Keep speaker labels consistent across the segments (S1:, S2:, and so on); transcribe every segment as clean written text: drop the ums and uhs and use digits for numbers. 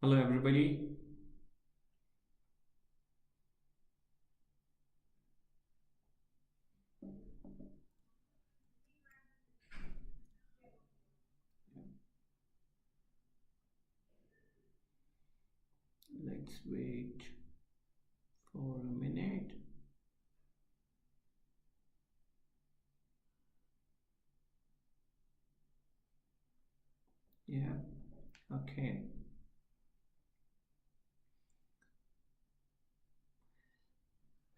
S1: Hello, everybody. Let's wait for a minute. Yeah, okay.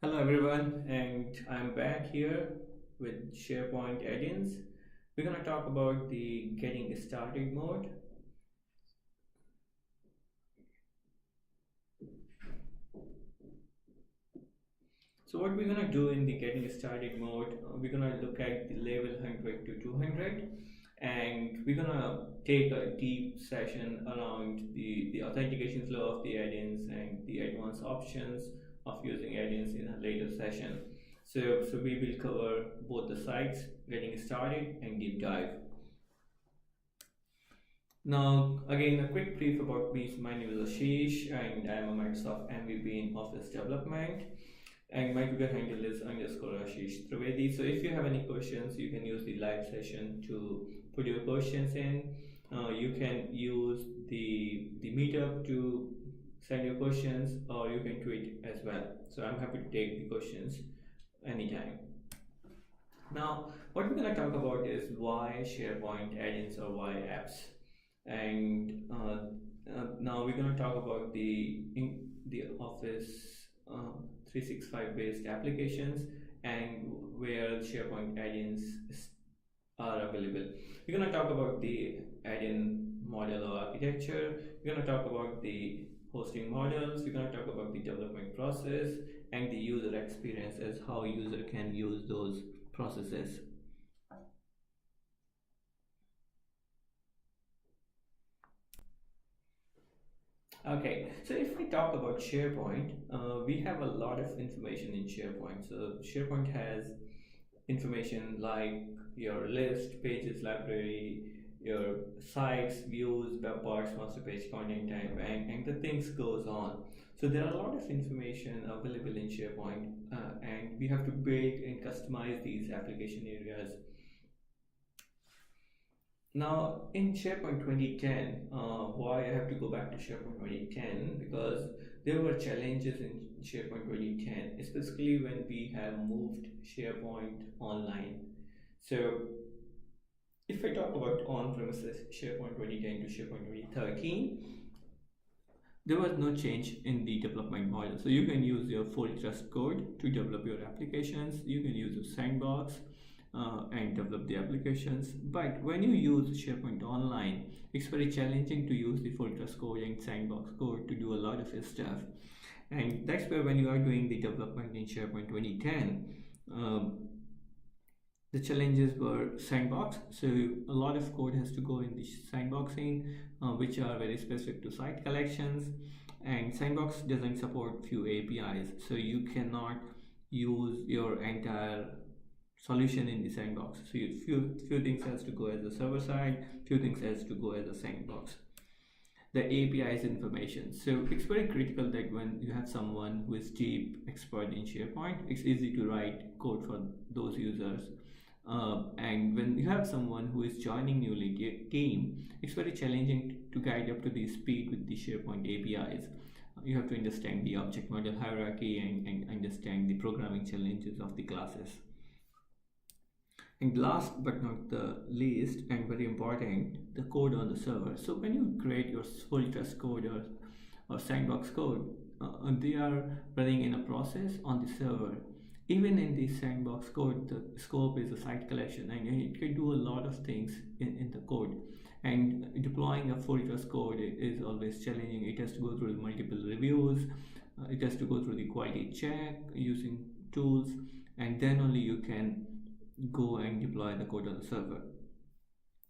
S1: Hello, everyone, and I'm back here with SharePoint add-ins. We're going to talk about the getting started mode. So what we're gonna do in the getting started mode, we're gonna look at the level 100 to 200, and we're gonna take a deep session around the authentication flow of the add-ins and the advanced options of using add-ins in a later session. So we will cover both the sites, getting started and deep dive. Now, again, a quick brief about me. My name is Ashish, and I'm a Microsoft MVP in Office Development. And my Twitter handle is _Ashish Trivedi. So if you have any questions, you can use the live session to put your questions in. You can use the meetup to send your questions, or you can tweet as well. So I'm happy to take the questions anytime. Now, what we're going to talk about is why SharePoint add-ins or why apps. And now we're going to talk about the Office 365 based applications and where SharePoint add-ins are available. We're going to talk about the add-in model or architecture. We're going to talk about the hosting models. We're going to talk about the development process and the user experience as how user can use those processes. Okay, so if we talk about SharePoint, we have a lot of information in SharePoint. So SharePoint has information like your list, pages, library, your sites, views, web parts, master page, content type, and the things goes on. So there are a lot of information available in SharePoint, and we have to build and customize these application areas. Now, in SharePoint 2010, why I have to go back to SharePoint 2010? Because there were challenges in SharePoint 2010, especially when we have moved SharePoint online. So, if I talk about on-premises SharePoint 2010 to SharePoint 2013, there was no change in the development model. So you can use your full trust code to develop your applications. You can use a sandbox and develop the applications. But when you use SharePoint Online, it's very challenging to use the full trust code and sandbox code to do a lot of stuff. And that's where when you are doing the development in SharePoint 2010, the challenges were sandbox. So a lot of code has to go in the sandboxing, which are very specific to site collections. And sandbox doesn't support few APIs, so you cannot use your entire solution in the sandbox. So few things has to go as a server side, few things has to go as a sandbox. The API's information. So it's very critical that when you have someone who is deep expert in SharePoint, it's easy to write code for those users. And when you have someone who is joining newly team, it's very challenging to guide up to the speed with the SharePoint APIs. You have to understand the object model hierarchy and understand the programming challenges of the classes. And last but not the least, and very important, the code on the server. So when you create your full trust code or sandbox code, they are running in a process on the server. Even in the sandbox code, the scope is a site collection, and it can do a lot of things in the code. And deploying a full trust code is always challenging. It has to go through multiple reviews, it has to go through the quality check using tools, and then only you can go and deploy the code on the server.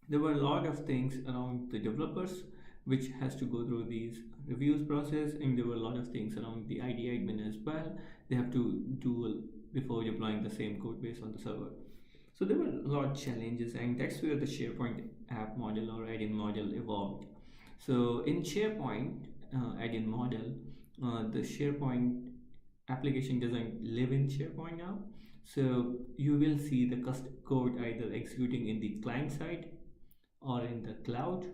S1: There were a lot of things around the developers which has to go through these reviews process, and there were a lot of things around the ID admin as well. They have to do before deploying the same code base on the server. So there were a lot of challenges, and that's where the SharePoint app model or add-in model evolved. So in SharePoint, add-in model, the SharePoint application doesn't live in SharePoint now. So you will see the custom code either executing in the client side or in the cloud.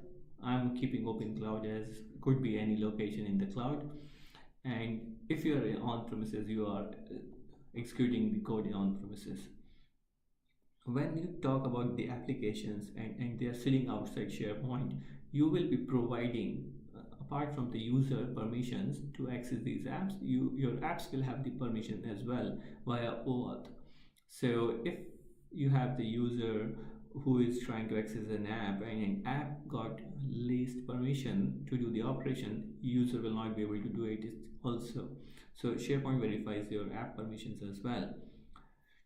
S1: I'm keeping open cloud as could be any location in the cloud. And if you are on premises, you are executing the code on premises. When you talk about the applications and they are sitting outside SharePoint, you will be providing, apart from the user permissions to access these apps, your apps will have the permission as well via OAuth. So if you have the user who is trying to access an app and an app got least permission to do the operation, user will not be able to do it also. So SharePoint verifies your app permissions as well.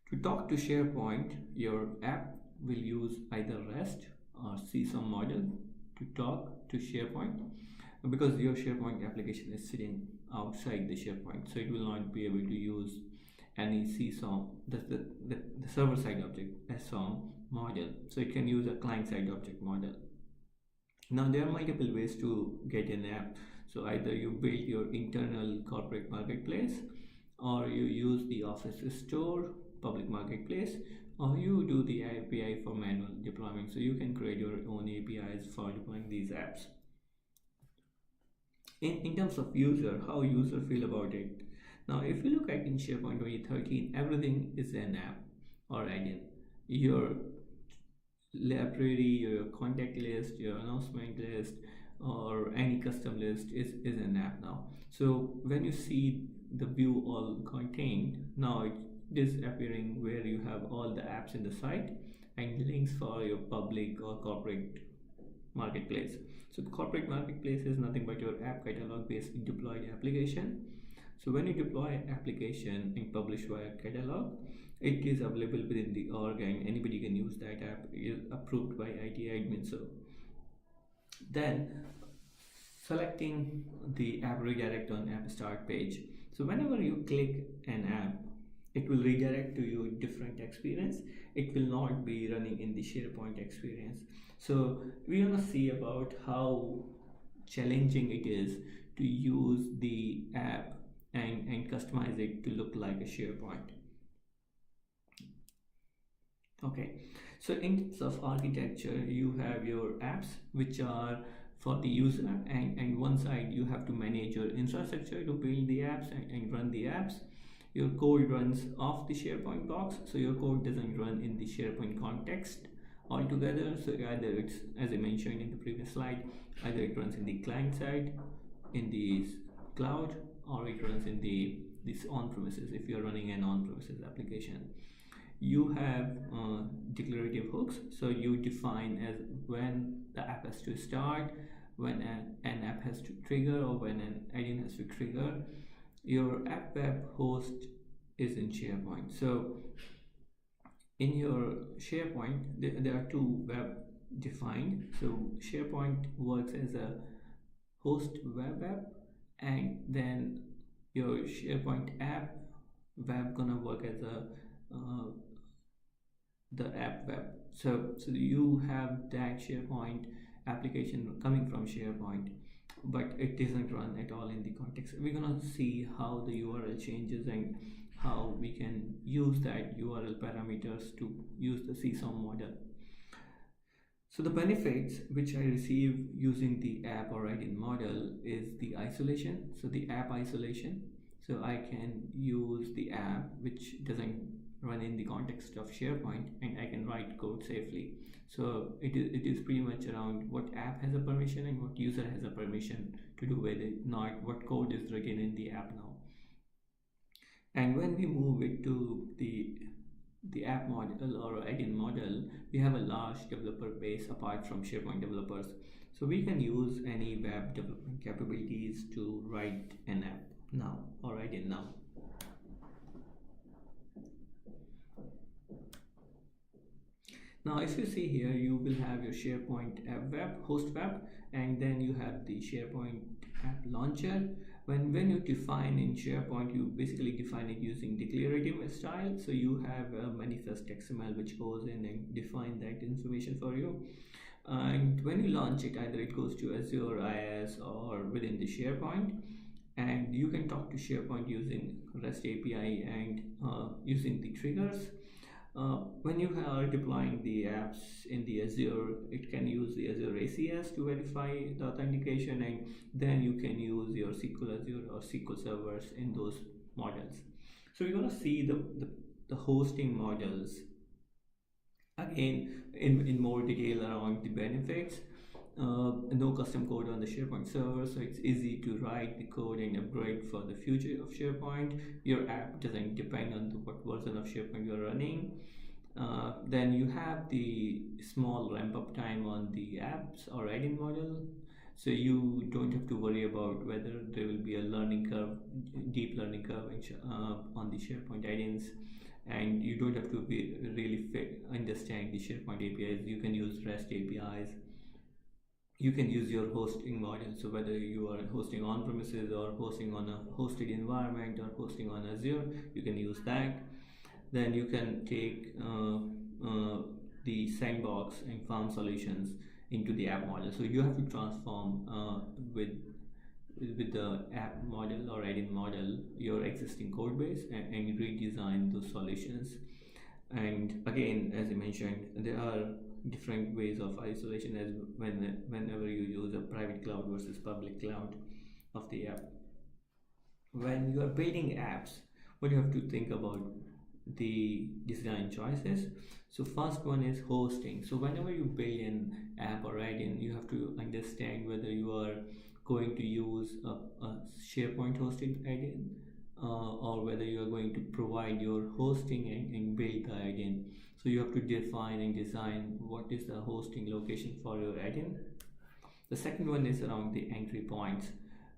S1: To talk to SharePoint, your app will use either REST or CSOM model to talk to SharePoint, because your SharePoint application is sitting outside the SharePoint, so it will not be able to use any CSOM, that's the server-side object SOM model, so it can use a client-side object model. Now there are multiple ways to get an app. So either you build your internal corporate marketplace, or you use the Office Store public marketplace, or you do the API for manual deployment. So you can create your own APIs for deploying these apps. In terms of user, how user feel about it. Now if you look at in SharePoint 2013, everything is an app or add-in. Your library, your contact list, your announcement list, or any custom list is an app now. So when you see the view all contained, now it is appearing where you have all the apps in the site and links for your public or corporate marketplace. So the corporate marketplace is nothing but your app catalog based deployed application. So when you deploy an application and publish via catalog, it is available within the org and anybody can use that app. It is approved by IT admin. So then selecting the app redirect on app start page. So whenever you click an app, it will redirect to your different experience. It will not be running in the SharePoint experience. So we want to see about how challenging it is to use the app and customize it to look like a SharePoint. Okay, so in terms of architecture, you have your apps which are for the user, and one side you have to manage your infrastructure to build the apps and run the apps. Your code runs off the SharePoint box, so your code doesn't run in the SharePoint context altogether. So either it's, as I mentioned in the previous slide, either it runs in the client side in the cloud, or it runs in this on-premises if you're running an on-premises application. You have declarative hooks, so you define as when the app has to start, when an app has to trigger, or when an add-in has to trigger. Your app web host is in SharePoint. So in your SharePoint, there are two web defined. So SharePoint works as a host web app, and then your SharePoint app web gonna work as a the app web. So you have that SharePoint application coming from SharePoint, but it doesn't run at all in the context. We're gonna see how the URL changes and how we can use that URL parameters to use the CSOM model. So the benefits which I receive using the app or add-in model is the isolation. So the app isolation. So I can use the app which doesn't run in the context of SharePoint, and I can write code safely. So it is pretty much around what app has a permission and what user has a permission to do with it, not what code is written in the app now. And when we move it to the app model or add-in model, we have a large developer base apart from SharePoint developers. So we can use any web development capabilities to write an app now or add-in now. Now if you see here, you will have your SharePoint app web, host web, and then you have the SharePoint app launcher. When you define in SharePoint, you basically define it using declarative style. So you have a manifest XML which goes in and define that information for you. And when you launch it, either it goes to Azure IaaS or within the SharePoint, and you can talk to SharePoint using REST API and using the triggers. When you are deploying the apps in the Azure, it can use the Azure ACS to verify the authentication, and then you can use your SQL Azure or SQL servers in those models. So we're going to see the hosting models again in more detail around the benefits. No custom code on the SharePoint server, so it's easy to write the code and upgrade for the future of SharePoint. Your app doesn't depend on what version of SharePoint you're running. Then you have the small ramp up time on the apps or add-in model, so you don't have to worry about whether there will be a learning curve, deep learning curve on the SharePoint add-ins, and you don't have to be really understand the SharePoint APIs. You can use REST APIs. You can use your hosting model, so whether you are hosting on premises or hosting on a hosted environment or hosting on Azure, you can use that. Then you can take the sandbox and farm solutions into the app model. So you have to transform with the app model or add-in model your existing code base and redesign those solutions. And again, as I mentioned, there are different ways of isolation as whenever you use a private cloud versus public cloud of the app. When you are building apps, what you have to think about the design choices. So first one is hosting. So whenever you build an app or add-in, you have to understand whether you are going to use a SharePoint-hosted add-in or whether you are going to provide your hosting and build the add-in. So you have to define and design what is the hosting location for your add-in. The second one is around the entry points.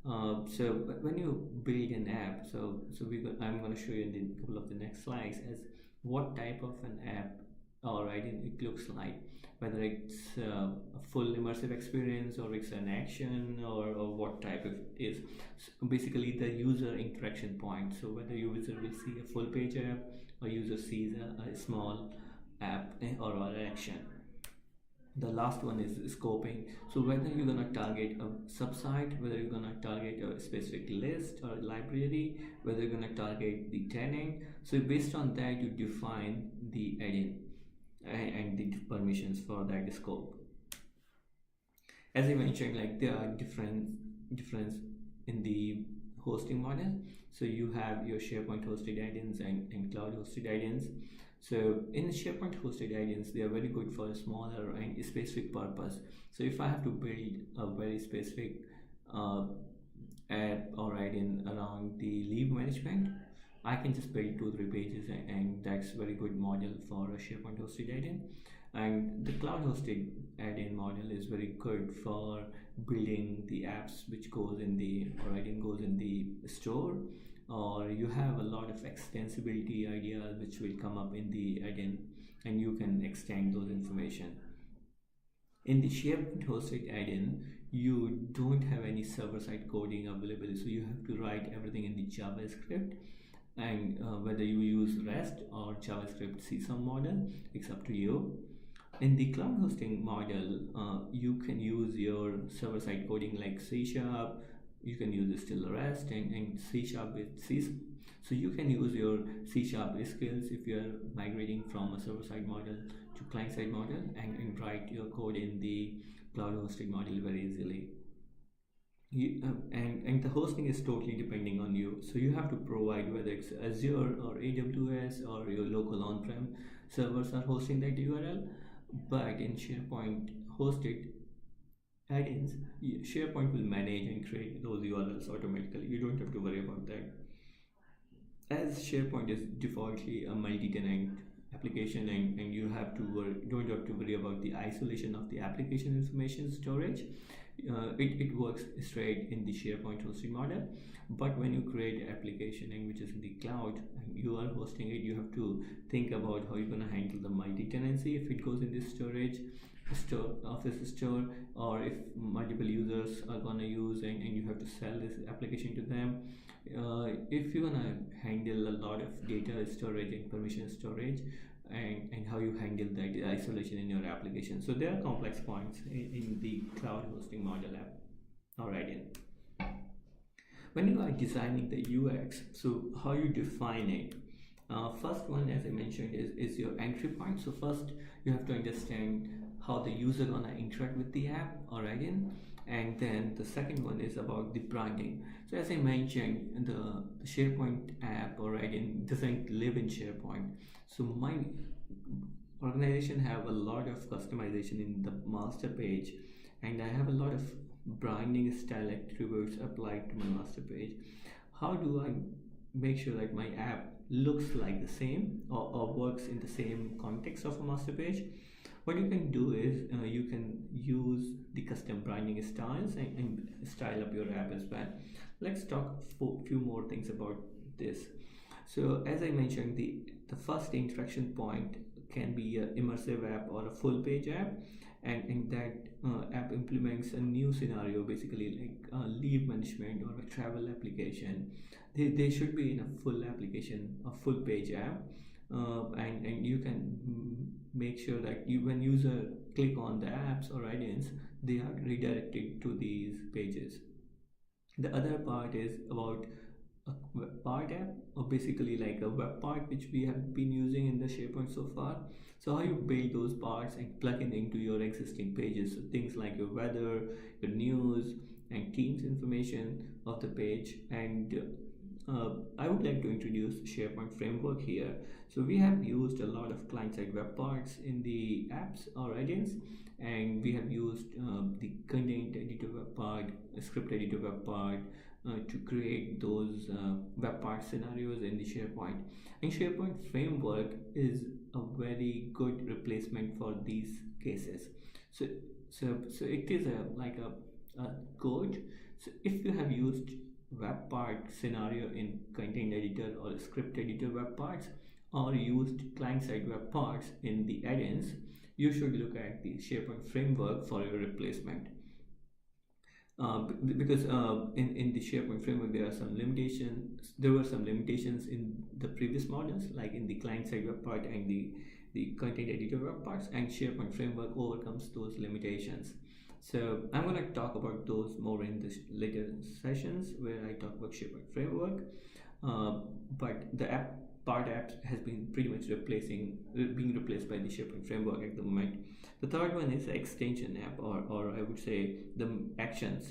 S1: So when you build an app, I'm going to show you in a couple of the next slides as what type of an app or add-in it looks like, whether it's a full immersive experience or it's an action or what type it is. So basically the user interaction point, so whether user will see a full page app or user sees a small app or an action. The last one is scoping, so whether you're going to target a subsite, whether you're going to target a specific list or library, whether you're going to target the tenant. So based on that you define the add-in and the permissions for that scope. As I mentioned, like there are difference in the hosting model. So you have your SharePoint hosted add-ins and cloud hosted add-ins. So in SharePoint hosted add-ins, they are very good for a smaller and specific purpose. So if I have to build a very specific app or add-in around the leave management, I can just build 2-3 pages and that's very good model for a SharePoint hosted add-in. And the cloud hosted add-in model is very good for building the apps which goes in the or add-in goes in the store, or you have a lot of extensibility ideas which will come up in the add-in and you can extend those information. In the SharePoint hosted add-in, you don't have any server-side coding available, so you have to write everything in the JavaScript, and whether you use REST or JavaScript CSOM model, it's up to you. In the cloud hosting model, you can use your server-side coding like C#, you can use still REST and C# with C. So you can use your C# skills if you are migrating from a server-side model to client-side model and write your code in the cloud hosting model very easily. And the hosting is totally depending on you. So you have to provide whether it's Azure or AWS or your local on-prem servers are hosting that URL. But in SharePoint hosted add-ins, SharePoint will manage and create those URLs automatically. You don't have to worry about that. As SharePoint is defaultly a multi-tenant application and you have to don't have to worry about the isolation of the application information storage. It works straight in the SharePoint hosting model, but when you create an application and which is in the cloud and you are hosting it, you have to think about how you're going to handle the multi-tenancy if it goes in this office store, or if multiple users are going to use and you have to sell this application to them. If you're going to handle a lot of data storage and permission storage, and how you handle that isolation in your application. So there are complex points in the cloud hosting model app. All right, in when you are designing the UX, so how you define it. First one, as I mentioned, is your entry point. So first you have to understand how the user gonna interact with the app, all right, in and then the second one is about the branding. So as I mentioned, the SharePoint app, all right, in doesn't live in SharePoint. So my organization have a lot of customization in the master page, and I have a lot of branding style attributes applied to my master page. How do I make sure that my app looks like the same, or works in the same context of a master page? What you can do is you can use the custom branding styles and style up your app as well. Let's talk a few more things about this. So as I mentioned, the first interaction point can be an immersive app or a full page app, and in that app implements a new scenario, basically like leave management or a travel application. They should be in a full application, a full page app, and you can make sure that when user click on the apps or items, they are redirected to these pages. The other part is about a web part app, or basically like a web part which we have been using in the SharePoint so far. So how you build those parts and plug it into your existing pages, so things like your weather, your news, and teams information of the page. And I would like to introduce SharePoint framework here. So we have used a lot of client-side web parts in the apps or add-ins, and we have used the content editor web part, script editor web part, to create those web part scenarios in the SharePoint. And SharePoint framework is a very good replacement for these cases. So so it is a code. So if you have used web part scenario in content editor or script editor web parts, or used client-side web parts in the add-ins, you should look at the SharePoint framework for your replacement. Because in the SharePoint framework there are some limitations. There were some limitations in the previous models, like in the client-side web part and the content editor web parts, and SharePoint framework overcomes those limitations. So I'm going to talk about those more in this later sessions where I talk about SharePoint framework. But the app part apps has been pretty much being replaced by the SharePoint framework at the moment. The third one is the extension app, or I would say the actions.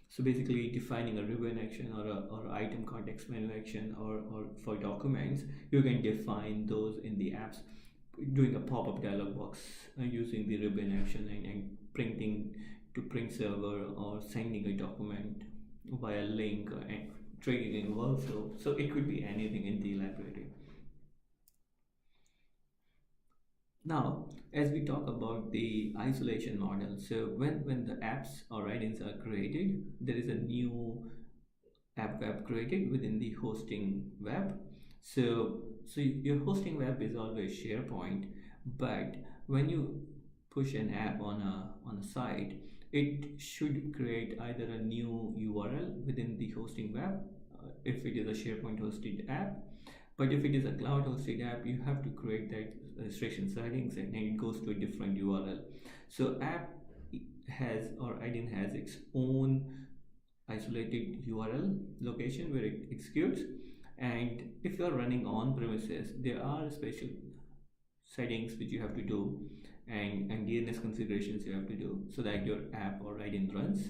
S1: So basically defining a ribbon action or item context menu action, or for documents, you can define those in the apps, doing a pop-up dialog box using the ribbon action, and printing to print server, or sending a document via link, and triggering workflow. So it could be anything in the library. Now, as we talk about the isolation model, so when the apps or add-ins are created, there is a new app web created within the hosting web. So your hosting web is always SharePoint, but when you push an app on a site, it should create either a new URL within the hosting web, if it is a SharePoint hosted app. But if it is a cloud hosted app, you have to create that restriction settings, and it goes to a different URL. So app has, or add-in has, its own isolated URL location where it executes. And if you are running on premises, there are special settings which you have to do, and DNS configurations you have to do, so that your app or add-in runs.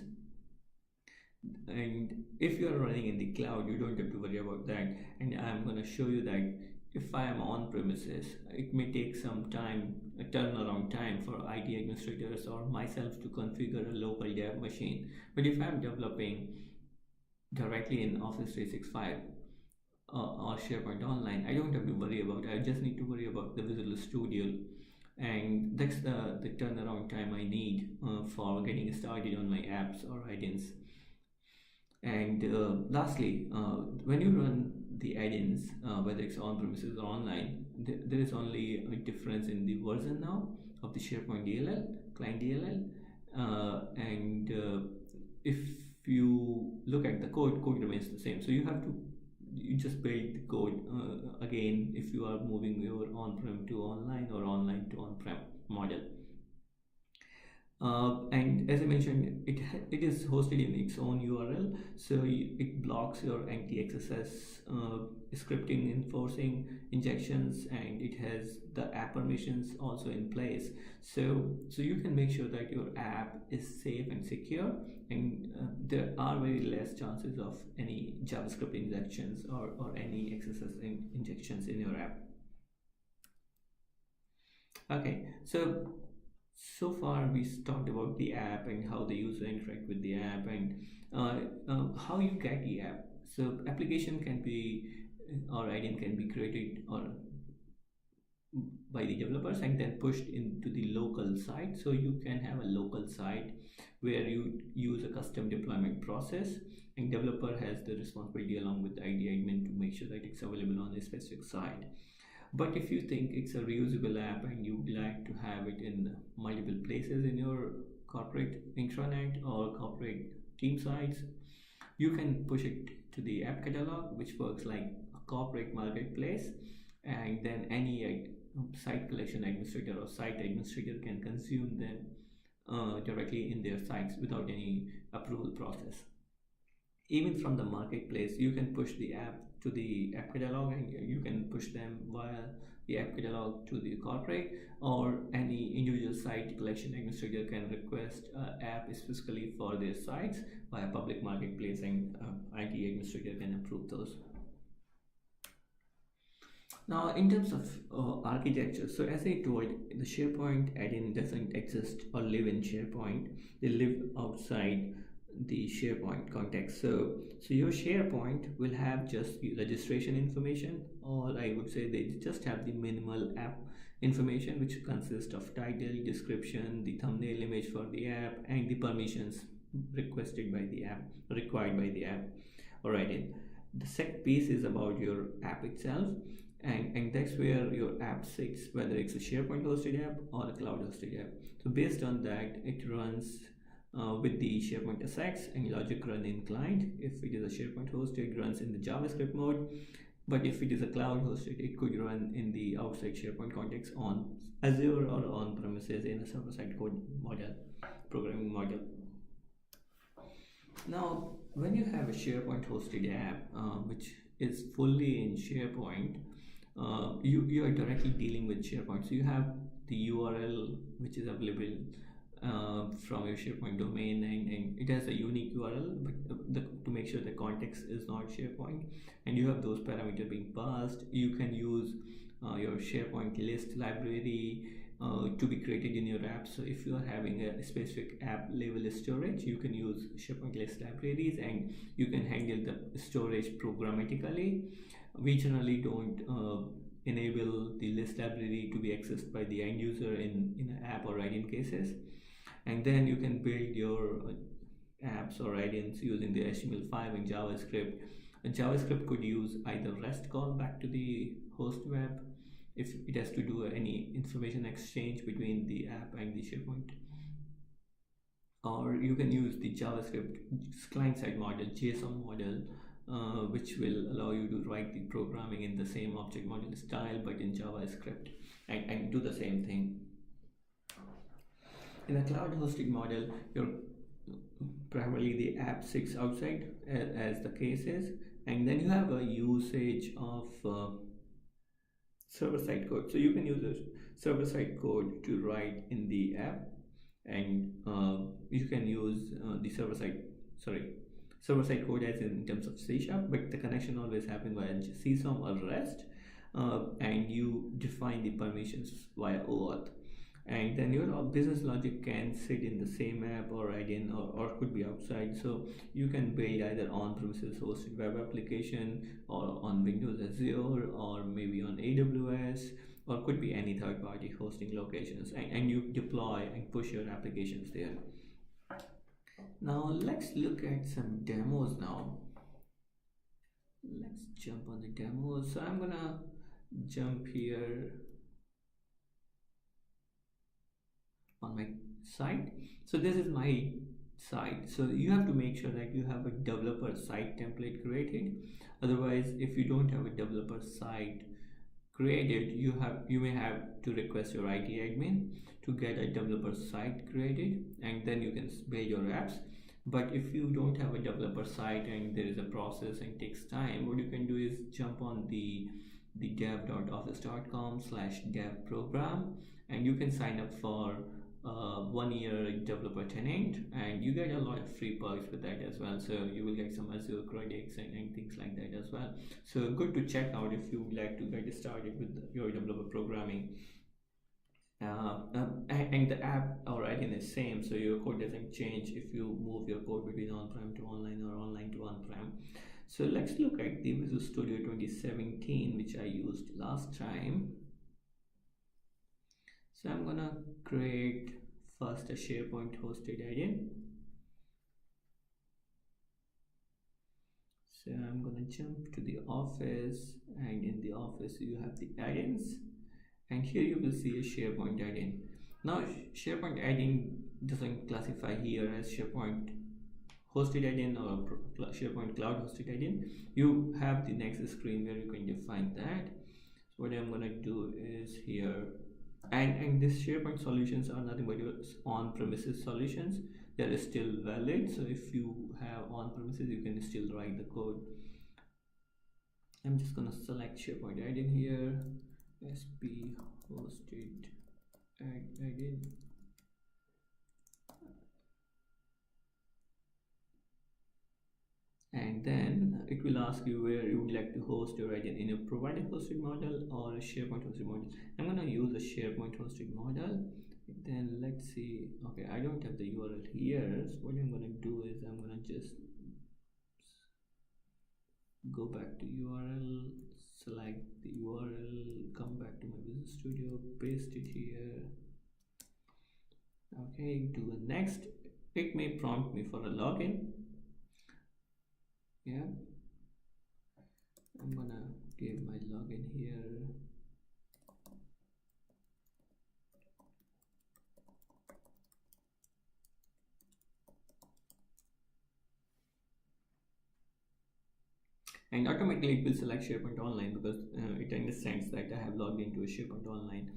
S1: And if you are running in the cloud, you don't have to worry about that. And I'm going to show you that if I am on premises, it may take some time, a turnaround time for IT administrators or myself to configure a local dev machine. But if I'm developing directly in Office 365 or SharePoint Online, I don't have to worry about it. I just need to worry about the Visual Studio, and that's the turnaround time I need for getting started on my apps or add-ins. And lastly, when you run the add-ins, whether it's on premises or online, there is only a difference in the version now of the SharePoint DLL, client DLL. And if you look at the code remains the same. So you have to you just build the code again if you are moving your on-prem to online or online to on-prem model. And as I mentioned, it is hosted in its own URL, so it blocks your anti-XSS scripting, enforcing injections, and it has the app permissions also in place. So you can make sure that your app is safe and secure, and there are very less chances of any JavaScript injections or any XSS injections in your app. Okay, so far we talked about the app and how the user interact with the app and how you get the app. So application can be or item can be created or by the developers and then pushed into the local site. So you can have a local site where you use a custom deployment process, and developer has the responsibility along with the ID admin to make sure that it's available on a specific site. But if you think it's a reusable app and you'd like to have it in multiple places in your corporate intranet or corporate team sites, you can push it to the app catalog, which works like a corporate marketplace, and then any site collection administrator or site administrator can consume them directly in their sites without any approval process. Even from the marketplace, you can push the app to the app catalog, and you can push them via the app catalog to the corporate, or any individual site collection administrator can request app specifically for their sites via public marketplace, and IT administrator can approve those. Now, in terms of architecture, so as I told, the SharePoint add-in doesn't exist or live in SharePoint. They live outside the SharePoint context. So your SharePoint will have just the registration information, or I would say they just have the minimal app information, which consists of title, description, the thumbnail image for the app, and the permissions requested by the app, required by the app. Alright, the second piece is about your app itself, and that's where your app sits, whether it's a SharePoint hosted app or a cloud hosted app. So based on that, it runs with the SharePoint SX and logic run in client. If it is a SharePoint hosted, it runs in the JavaScript mode. But if it is a cloud hosted, it could run in the outside SharePoint context on Azure or on premises in a server-side code model, programming model. Now, when you have a SharePoint hosted app, which is fully in SharePoint, you are directly dealing with SharePoint. So you have the URL which is available from your SharePoint domain, and it has a unique URL, but to make sure the context is not SharePoint, and you have those parameters being passed. You can use your SharePoint list library to be created in your app. So if you are having a specific app level storage, you can use SharePoint list libraries, and you can handle the storage programmatically. We generally don't enable the list library to be accessed by the end user in an app or write-in cases. And then you can build your apps or write-ins using the HTML5 and JavaScript. And JavaScript could use either REST call back to the host web if it has to do any information exchange between the app and the SharePoint, or you can use the JavaScript client-side model, JSON model, which will allow you to write the programming in the same object model style but in JavaScript, and do the same thing. In a cloud hosting model, your primarily the app sits outside as the case is, and then you have a usage of server-side code. So you can use a server-side code to write in the app, and you can use the server-side code as in terms of C#, but the connection always happens via CSOM or REST, and you define the permissions via OAuth. And then your business logic can sit in the same app or write-in, or could be outside. So you can build either on-premises hosted web application, or on Windows Azure, or maybe on AWS, or could be any third-party hosting locations, and you deploy and push your applications there. Now let's look at some demos now. Let's jump on the demos. So I'm gonna jump here on my site. So this is my site. So you have to make sure that you have a developer site template created. Otherwise, if you don't have a developer site created, you may have to request your IT admin to get a developer site created, and then you can build your apps. But if you don't have a developer site and there is a process and takes time, what you can do is jump on the dev.office.com/dev program, and you can sign up for 1 year developer tenant, and you get a lot of free perks with that as well. So you will get some Azure credits and things like that as well. So good to check out if you would like to get started with your developer programming. And the app already is the same, so your code doesn't change if you move your code between on-prem to online or online to on-prem. So let's look at the Visual Studio 2017, which I used last time. So I'm gonna create first a SharePoint hosted add-in. So I'm gonna jump to the Office, and in the Office you have the add-ins, and here you will see a SharePoint add-in. Now SharePoint add-in doesn't classify here as SharePoint hosted add-in or SharePoint cloud hosted add-in. You have the next screen where you can define that. So what I'm gonna do is here, and this SharePoint solutions are nothing but your on-premises solutions. They are still valid, so if you have on-premises, you can still write the code. I'm just gonna select SharePoint add-in here, SP hosted add-in. And then it will ask you where you would like to host your add-in, in a provided hosted model or a SharePoint hosted model. I'm gonna use a SharePoint hosted model. Then let's see. Okay, I don't have the URL here, so what I'm gonna do is I'm gonna just go back to URL, select the URL, come back to my Visual Studio, paste it here. Okay, do a next. It may prompt me for a login. Yeah, I'm gonna give my login here. And automatically it will select SharePoint Online because it understands that I have logged into a SharePoint Online.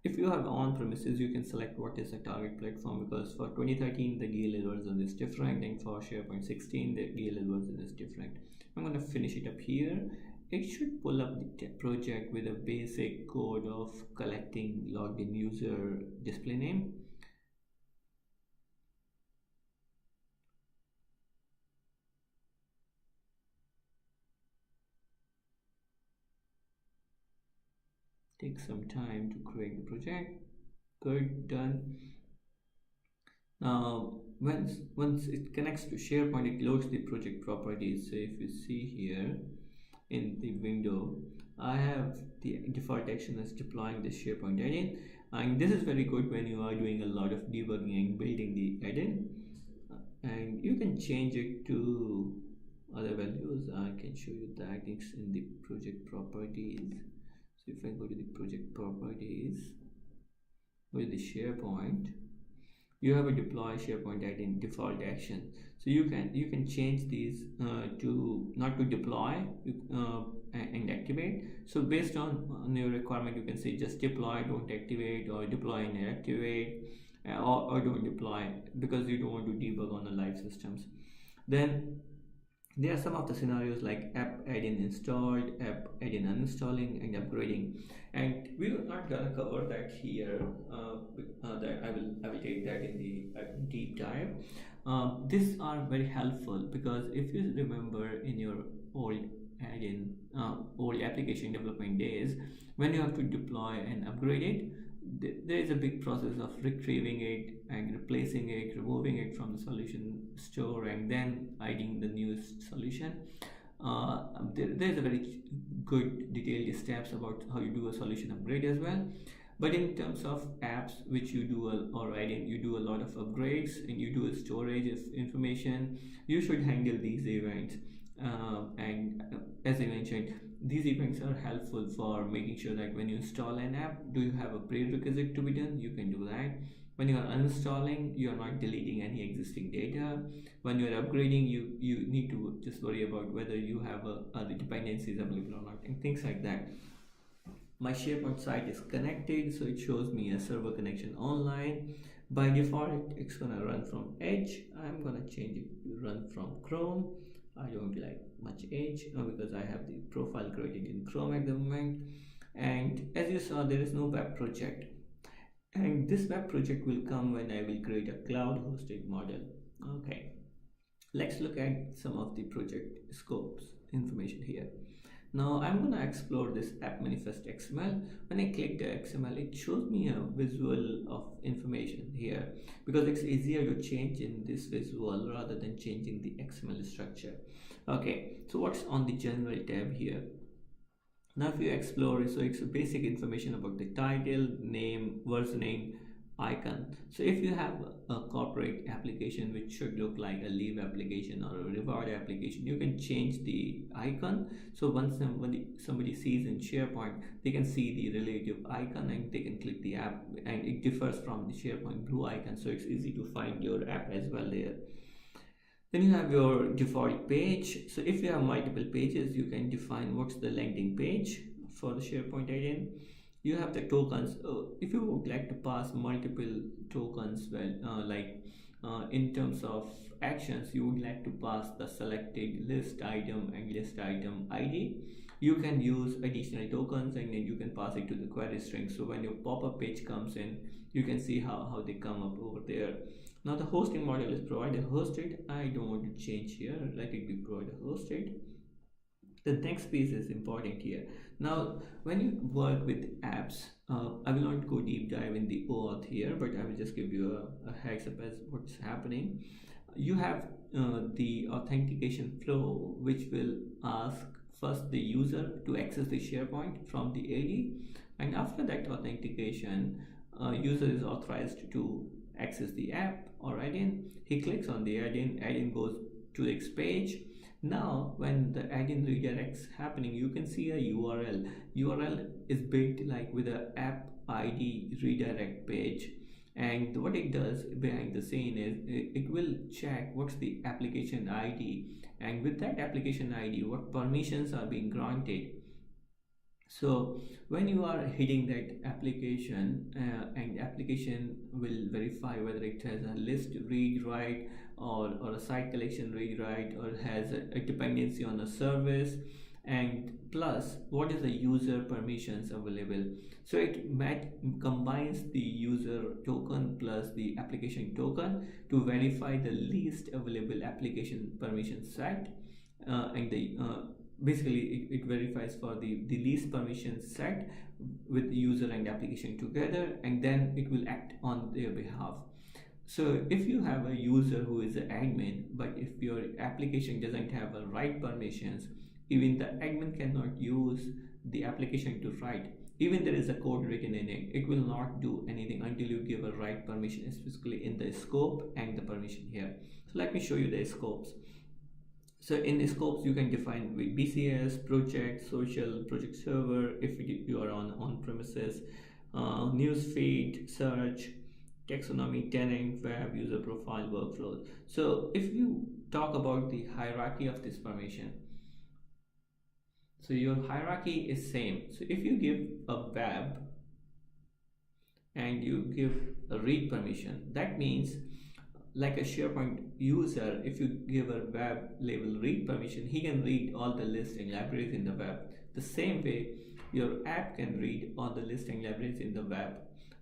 S1: If you have on-premises, you can select what is the target platform, because for 2013 the DLL version is different, and for SharePoint 16 the DLL version is different. I'm going to finish it up here. It should pull up the project with a basic code of collecting logged in user display name. Take some time to create the project. Good, done. Now once it connects to SharePoint, it loads the project properties. So if you see here in the window, I have the default action as deploying the SharePoint add-in, and this is very good when you are doing a lot of debugging and building the add-in. And you can change it to other values. I can show you that it's in the project properties. So if I go to the project properties with the SharePoint, you have a deploy SharePoint add-in default action. So you can change these to not to deploy and activate. So based on your requirement, you can say just deploy, don't activate, or deploy and activate, or don't deploy, because you don't want to debug on the live systems. Then there are some of the scenarios like app add-in installed, app add-in uninstalling, and upgrading, and we're not gonna cover that here. That I will take that in the deep dive. These are very helpful because if you remember in your old add-in, old application development days, when you have to deploy and upgrade it, there is a big process of retrieving it and replacing it, removing it from the solution store, and then adding the newest solution. There's a very good detailed steps about how you do a solution upgrade as well. But in terms of apps which you do or adding, you do a lot of upgrades and you do a storage of information, you should handle these events. And as I mentioned, these events are helpful for making sure that when you install an app, do you have a prerequisite to be done, you can do that. When you are uninstalling, you are not deleting any existing data. When you are upgrading, you need to just worry about whether you have the dependencies available or not, and things like that. My SharePoint site is connected, so it shows me a server connection online. By default, it's gonna run from Edge. I'm gonna change it to run from Chrome. I don't like much Edge because I have the profile created in Chrome at the moment. And as you saw, there is no web project, and this web project will come when I will create a cloud hosted model. Okay, let's look at some of the project scopes information here. Now I'm gonna explore this app manifest XML. When I click the XML, it shows me a visual of information here because it's easier to change in this visual rather than changing the XML structure. Okay, so what's on the general tab here? Now if you explore, so it's basic information about the title, name, versioning, icon. So if you have a corporate application which should look like a leave application or a reward application, you can change the icon. So once somebody sees in SharePoint, they can see the relative icon and they can click the app, and it differs from the SharePoint blue icon, so it's easy to find your app as well there. Then you have your default page. So if you have multiple pages, you can define what's the landing page for the SharePoint add-in. You have the tokens. If you would like to pass multiple tokens, in terms of actions, you would like to pass the selected list item and list item ID, you can use additional tokens and then you can pass it to the query string. So when your pop-up page comes in, you can see how they come up over there. Now the hosting model is provider hosted. I don't want to change here, let it be provider hosted. The next piece is important here. Now when you work with apps, I will not go deep dive in the OAuth here, but I will just give you a heads up as what's happening. You have the authentication flow, which will ask first the user to access the SharePoint from the AD, and after that authentication, user is authorized to access the app or add-in. He clicks on the add-in goes to the next page. Now when the add-in redirects happening, you can see a URL is built like with a app ID redirect page, and what it does behind the scene is it will check what's the application ID, and with that application ID what permissions are being granted. So when you are hitting that application, and application will verify whether it has a list read write or a site collection read write, or has a dependency on a service, and plus what is the user permissions available. So it combines the user token plus the application token to verify the least available application permission set, and the basically it verifies for the least permission set with the user and application together, and then it will act on their behalf. So if you have a user who is an admin, but if your application doesn't have a write permissions, even the admin cannot use the application to write. Even there is a code written in it, it will not do anything until you give a write permission, specifically in the scope and the permission here. So let me show you the scopes. So in the scopes, you can define with BCS, project, social, project server, if you are on premises, newsfeed, search, taxonomy, tenant, web, user profile, workflows. So if you talk about the hierarchy of this permission, so your hierarchy is same. So if you give a web and you give a read permission, that means like a SharePoint user, if you give a web label read permission, he can read all the lists and libraries in the web. The same way, your app can read all the lists and libraries in the web.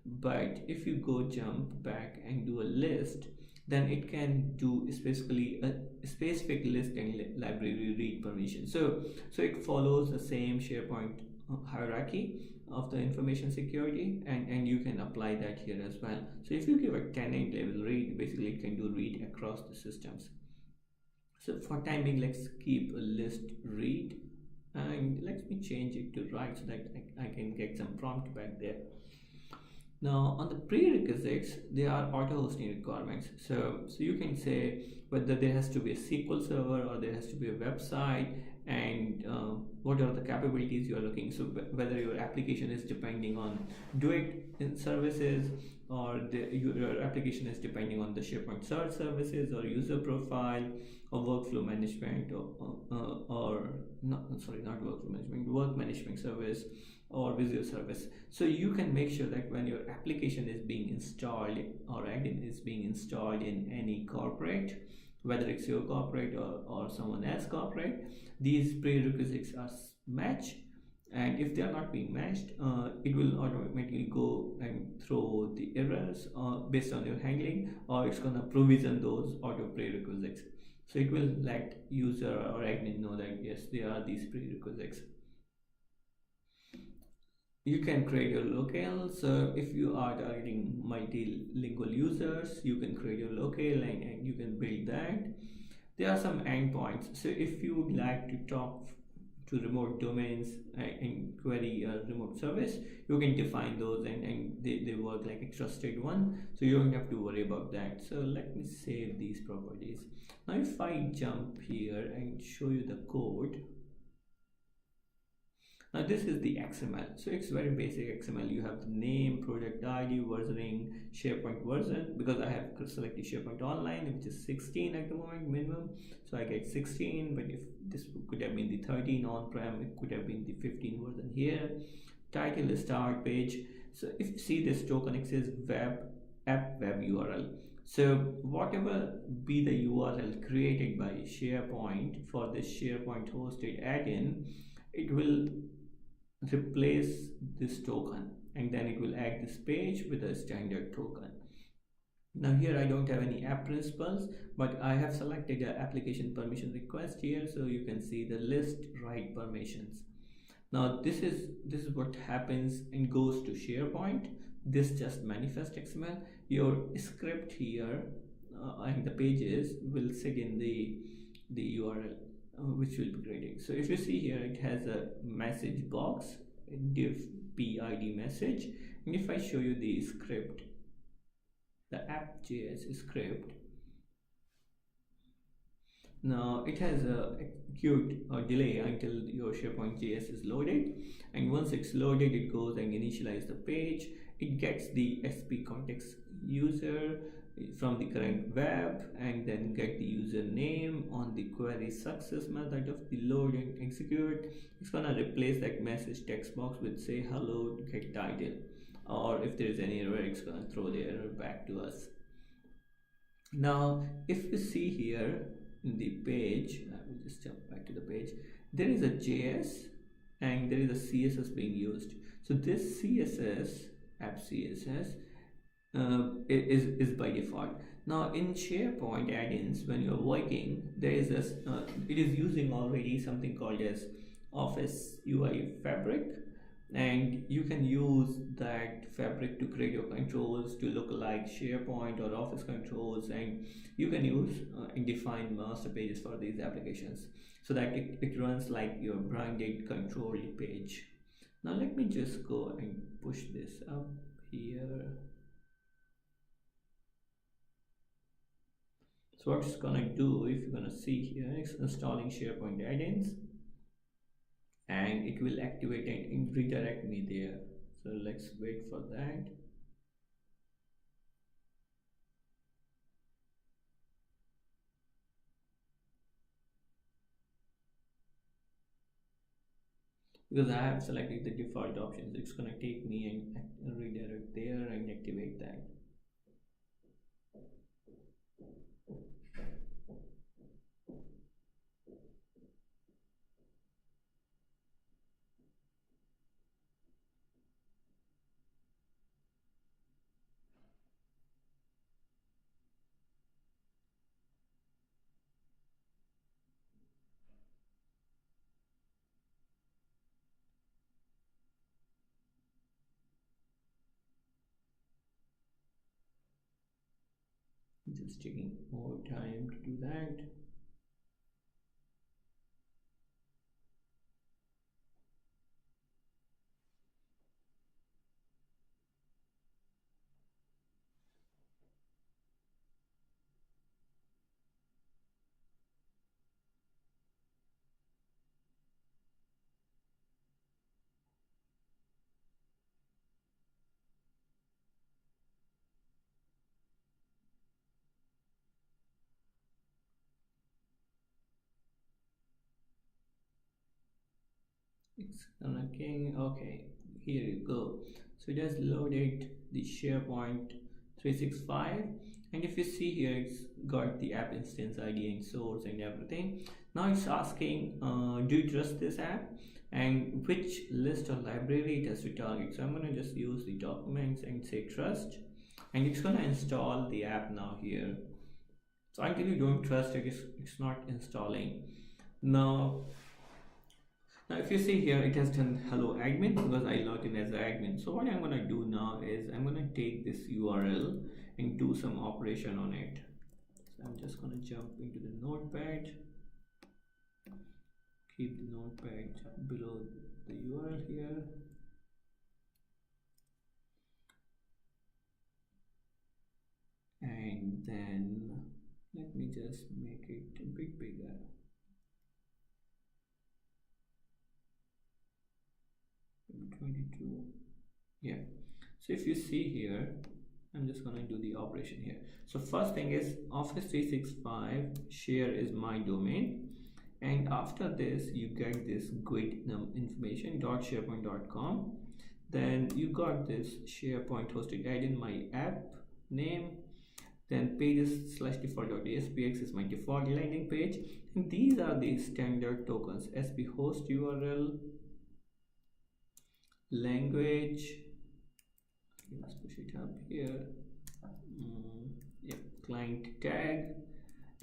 S1: But if you go jump back and do a list, then it can do specifically a specific list and library read permission. So it follows the same SharePoint hierarchy of the information security, and you can apply that here as well. So if you give a tenant level read, basically it can do read across the systems. So for time being, let's keep a list read, and let me change it to write so that I can get some prompt back there. Now on the prerequisites, there are auto hosting requirements. So you can say whether there has to be a SQL server or there has to be a website, and what are the capabilities you are looking. So whether your application is depending on do it in services, or your application is depending on the SharePoint search services or user profile or workflow management or not, sorry, not workflow management, work management service or visual service. So you can make sure that when your application is being installed or add-in is being installed in any corporate, whether it's your corporate or someone else corporate, these prerequisites are matched. And if they are not being matched, it will automatically go and throw the errors based on your handling, or it's gonna provision those auto prerequisites. So it will let user or admin know that yes, there are these prerequisites. You can create your locale. So if you are targeting multilingual users, you can create your locale and you can build that. There are some endpoints. So if you would like to talk to remote domains and query a remote service, you can define those, and they work like a trusted one. So you don't have to worry about that. So let me save these properties. Now if I jump here and show you the code, now this is the XML. So it's very basic XML. You have the name, project ID, versioning, SharePoint version. Because I have selected SharePoint Online, which is 16 at the moment minimum. So I get 16, but if this could have been the 13 on-prem, it could have been the 15 version here. Title is start page. So if you see this token, it says web app web URL. So whatever be the URL created by SharePoint for this SharePoint hosted add-in, it will replace this token, and then it will add this page with a standard token. Now here I don't have any app principals, but I have selected the application permission request here, so you can see the list write permissions. Now this is what happens and goes to SharePoint. This just manifest XML. Your script here and the pages will sit in the URL which will be creating. So if you see here, it has a message box, div PID message, and if I show you the script, the app.js script, now it has a acute delay until your SharePoint.js is loaded, and once it's loaded, it goes and initialize the page. It gets the SP context user from the current web, and then get the username on the query success method of the load and execute. It's gonna replace that message text box with say hello get title, or if there is any error, it's gonna throw the error back to us. Now if you see here in the page, I will just jump back to the page, there is a JS and there is a CSS being used. So this CSS, app CSS, is by default. Now in SharePoint add-ins, when you're working, there is this it is using already something called as Office UI Fabric, and you can use that fabric to create your controls to look like SharePoint or Office controls, and you can use and define master pages for these applications so that it runs like your branded control page. Now let me just go and push this up here. So what it's gonna do, if you're gonna see here, it's installing SharePoint add-ins, and it will activate and redirect me there. So let's wait for that. Because I have selected the default options, it's gonna take me and redirect there and activate that. Just taking more time to do that. connecting. Okay, here you go. So it has loaded the SharePoint 365, and if you see here, it's got the app instance ID and source and everything. Now it's asking, do you trust this app, and which list or library it has to target. So I'm going to just use the documents and say trust, and it's going to install the app now here. So until you don't trust it, it's not installing. Now if you see here, it has done hello admin because I logged in as an admin. So what I'm going to do now is I'm going to take this URL and do some operation on it. So I'm just going to jump into the notepad, keep the notepad below the URL here, and then let me just make it a bit bigger. Maybe 22. Yeah. So if you see here, I'm just going to do the operation here. So first thing is Office 365 share is my domain, and after this you get this GUID information .sharepoint.com. then you got this SharePoint-hosted add-in, my app name, then pages slash default.aspx is my default landing page, and these are the standard tokens: sp host URL, language, let's push it up here, yep, client tag,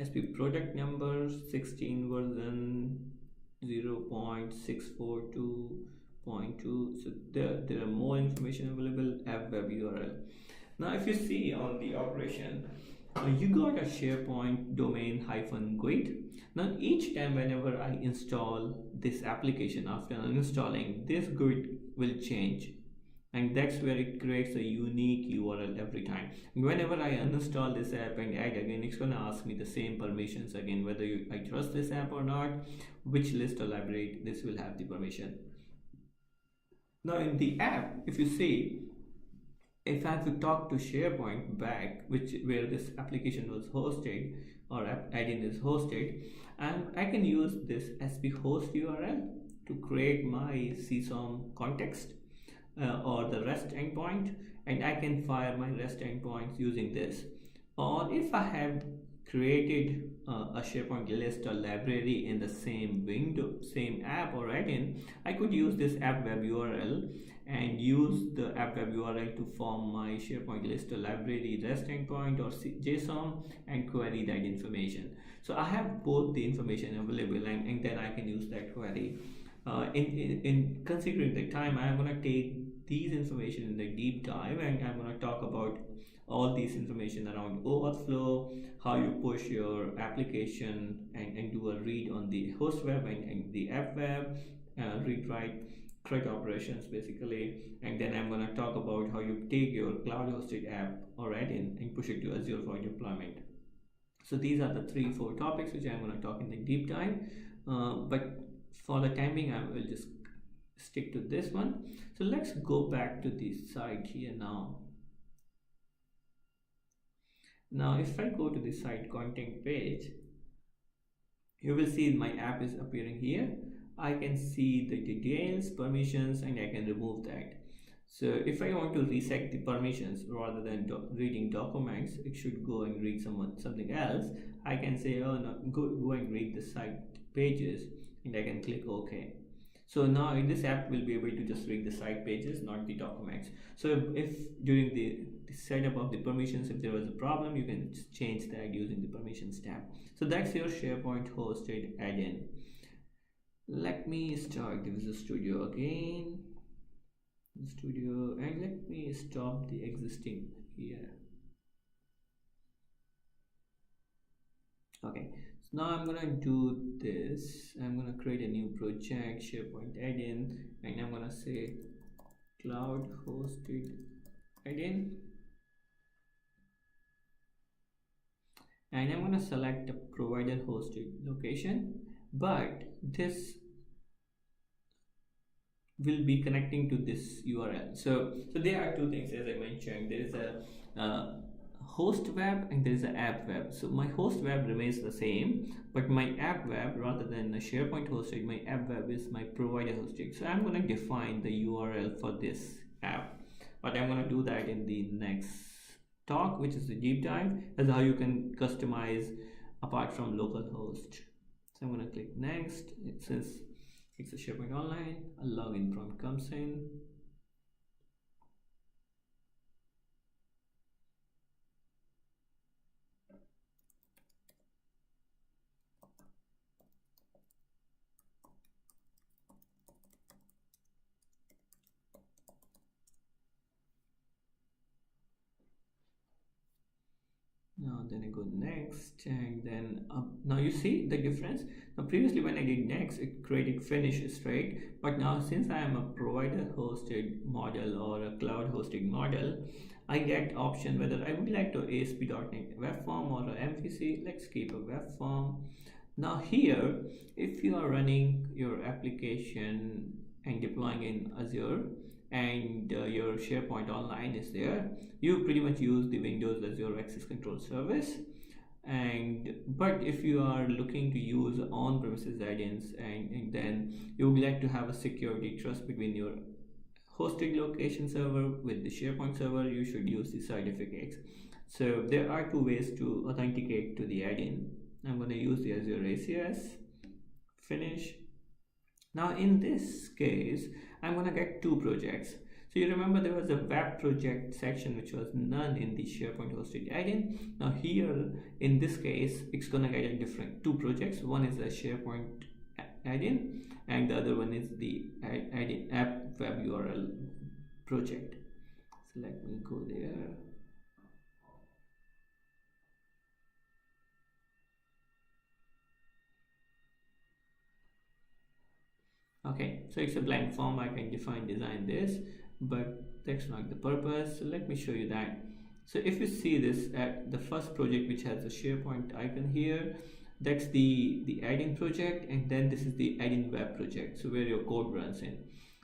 S1: sp product number 16 version 0.642.2. so there are more information available, app web URL. Now if you see on the operation, you got a SharePoint domain -GUID. Now each time whenever I install this application, after uninstalling, this GUID will change, and that's where it creates a unique URL every time. And whenever I uninstall this app and add again, it's gonna ask me the same permissions again, whether I trust this app or not, which list or library this will have the permission. Now in the app, if you see, if I have to talk to SharePoint back, where this application was hosted or add-in is hosted, and I can use this sp host URL to create my CSOM context or the REST endpoint, and I can fire my REST endpoints using this. Or if I have created a SharePoint list or library in the same window, same app or add-in, I could use this app web URL and use the app web URL to form my SharePoint list or library REST endpoint or JSON and query that information. So I have both the information available, and then I can use that query. In considering the time, I'm going to take these information in the deep dive, and I'm going to talk about all these information around overflow, how you push your application and do a read on the host web and the app web, read write CRUD operations basically, and then I'm going to talk about how you take your cloud hosted app or add-in and push it to Azure for deployment. So these are the 3-4 topics which I'm going to talk in the deep dive, but for the time being I will just stick to this one. So let's go back to the site here now. Now if I go to the site content page, you will see my app is appearing here. I can see the details, permissions, and I can remove that. So if I want to reset the permissions rather than reading documents, it should go and read something else. I can say, oh no, go and read the site pages, and I can click OK. So now in this app will be able to just read the site pages, not the documents. So if during the setup of the permissions, if there was a problem, you can change that using the permissions tab. So that's your SharePoint hosted add-in. Let me start the Visual Studio again. And let me stop the existing here. Okay, so now I'm gonna do this. I'm gonna create a new project, SharePoint add-in, and I'm gonna say cloud hosted add-in, and I'm gonna select the provider hosted location, but this will be connecting to this URL. So there are two things, as I mentioned. There is a host web and there is an app web. So my host web remains the same, but my app web, rather than the SharePoint hosted, my app web is my provider hosted. So I'm going to define the URL for this app, but I'm going to do that in the next talk, which is the deep dive as how you can customize apart from localhost. So I'm going to click next. Since it's a SharePoint Online, a login prompt comes in. Now then I go next, and then now you see the difference. Now previously when I did next, it created finish straight, but now since I am a provider hosted model or a cloud hosted model, I get option whether I would like to ASP.NET web form or a MVC. Let's keep a web form. Now here, if you are running your application and deploying in Azure, and your SharePoint Online is there, you pretty much use the Windows Azure Access Control Service. And but if you are looking to use on-premises add-ins, and then you would like to have a security trust between your hosted location server with the SharePoint server, you should use the certificates. So there are two ways to authenticate to the add-in. I'm going to use the Azure ACS, finish. Now in this case, I'm going to get two projects. So you remember there was a web project section which was none in the SharePoint hosted add-in. Now here in this case, it's going to get a different two projects. One is a SharePoint add-in and the other one is the add-in app web URL project. So let me go there. Okay, so it's a blank form. I can define design this, but that's not the purpose. So let me show you that. So if you see this at the first project which has the SharePoint icon here, that's the add-in project, and then this is the add-in web project, so where your code runs in.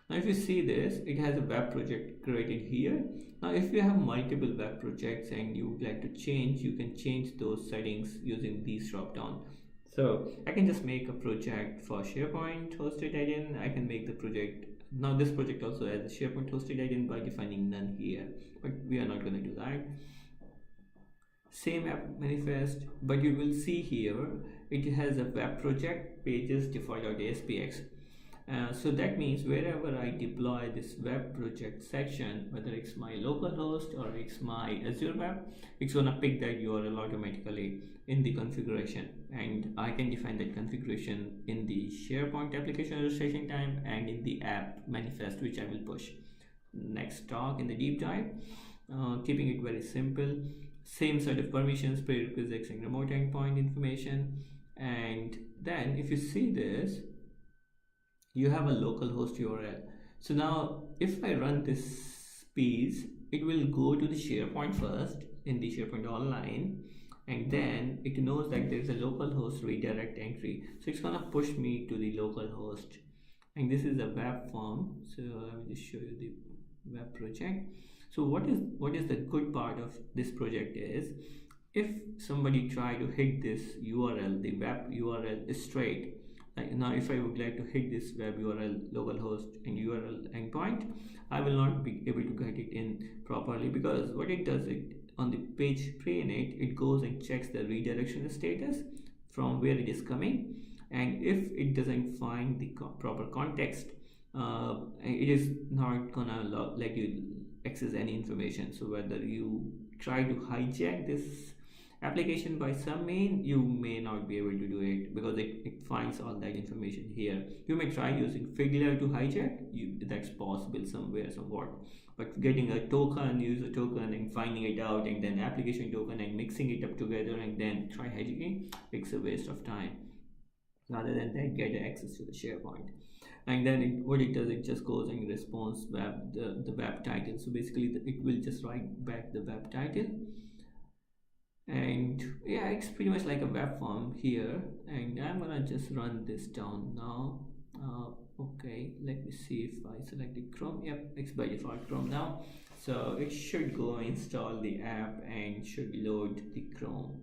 S1: Now if you see this, it has a web project created here. Now if you have multiple web projects and you would like to change, you can change those settings using these drop down. So I can just make a project for SharePoint hosted add-in. I can make the project, now this project also has a SharePoint hosted add-in by defining none here, but we are not going to do that. Same app manifest, but you will see here it has a web project pages default.aspx. So that means wherever I deploy this web project section, whether it's my local host or it's my Azure web, it's gonna pick that URL automatically in the configuration, and I can define that configuration in the SharePoint application registration time and in the app manifest, which I will push next talk in the deep dive. Keeping it very simple, same set of permissions, prerequisites and remote endpoint information. And then if you see this, you have a local host URL. So now if I run this piece, it will go to the SharePoint first in the SharePoint Online, and then it knows that there's a local host redirect entry. So it's gonna push me to the local host. And this is a web form. So let me just show you the web project. So what is the good part of this project is, if somebody try to hit this URL, the web URL is straight. Like now if I would like to hit this web URL localhost and URL endpoint, I will not be able to get it in properly, because what it does, it on the page pre-init, it goes and checks the redirection status from where it is coming, and if it doesn't find the proper context, it is not gonna let you access any information. So whether you try to hijack this application by some mean, you may not be able to do it, because it finds all that information here. You may try using Figler to hijack, that's possible somewhere, somewhat, but getting a token, user token and finding it out, and then application token and mixing it up together and then try hijacking, it's a waste of time. Rather than that, get access to the SharePoint. And then what it does, it just goes and responds the web title. So basically it will just write back the web title. And yeah, it's pretty much like a web form here, and I'm gonna just run this down now. Okay, let me see if I selected Chrome. Yep, it's by default Chrome now. So it should go install the app and should load the Chrome.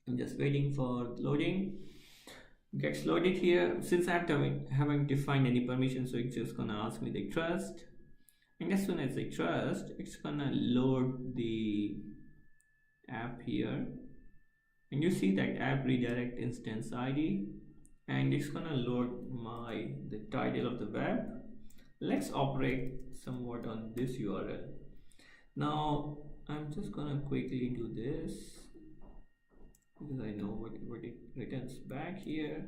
S1: I'm just waiting for loading. Gets loaded here. Since I haven't defined any permission, so it's just gonna ask me the trust. And as soon as I trust, it's gonna load the app here. And you see that app redirect instance ID, and it's gonna load the title of the web. Let's operate somewhat on this URL. Now I'm just gonna quickly do this because I know what it returns back here.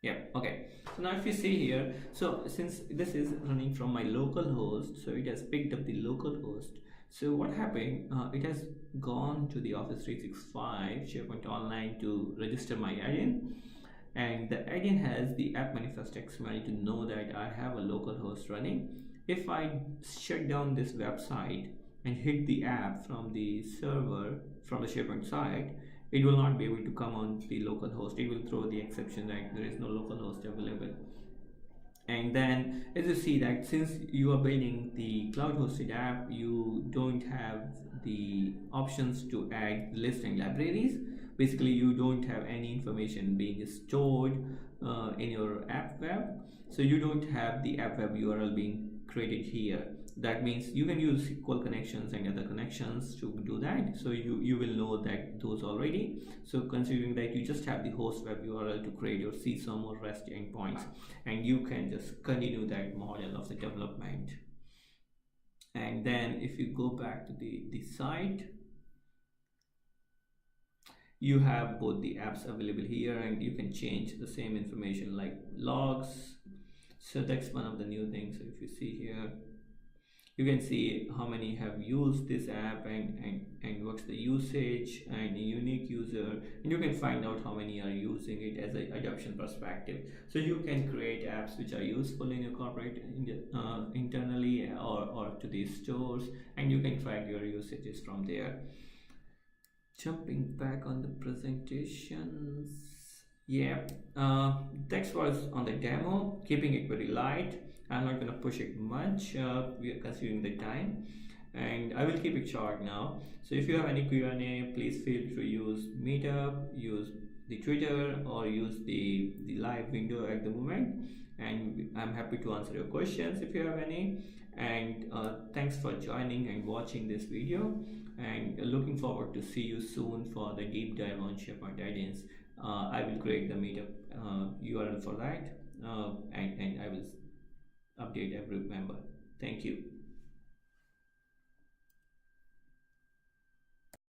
S1: Yeah, okay. So now if you see here, so since this is running from my local host, so it has picked up the local host. So what happened, it has gone to the Office 365 SharePoint Online to register my admin, and the admin has the app manifest XML to know that I have a local host running. If I shut down this website and hit the app from the server from the SharePoint site, it will not be able to come on the local host. It will throw the exception that there is no local host available. And then as you see that since you are building the cloud hosted app, you don't have the options to add list and libraries. Basically you don't have any information being stored in your app web, so you don't have the app web URL being created here. That means you can use SQL connections and other connections to do that, so you will know that those already. So considering that you just have the host web URL to create your CSOM or REST endpoints, and you can just continue that model of the development. And then if you go back to the site, you have both the apps available here, and you can change the same information like logs. So that's one of the new things. So if you see here, you can see how many have used this app and what's the usage and a unique user, and you can find out how many are using it as an adoption perspective. So you can create apps which are useful in your corporate internally or to these stores, and you can track your usages from there. Jumping back on the presentations, yeah, that was on the demo, keeping it very light. I'm not gonna push it much, we are considering the time, and I will keep it short now. So if you have any Q&A, please feel free to use Meetup, use the Twitter, or use the live window at the moment, and I'm happy to answer your questions if you have any. And thanks for joining and watching this video, and looking forward to see you soon for the deep dive on SharePoint add-ins. I will create the Meetup URL for that, and I will update every member. Thank you.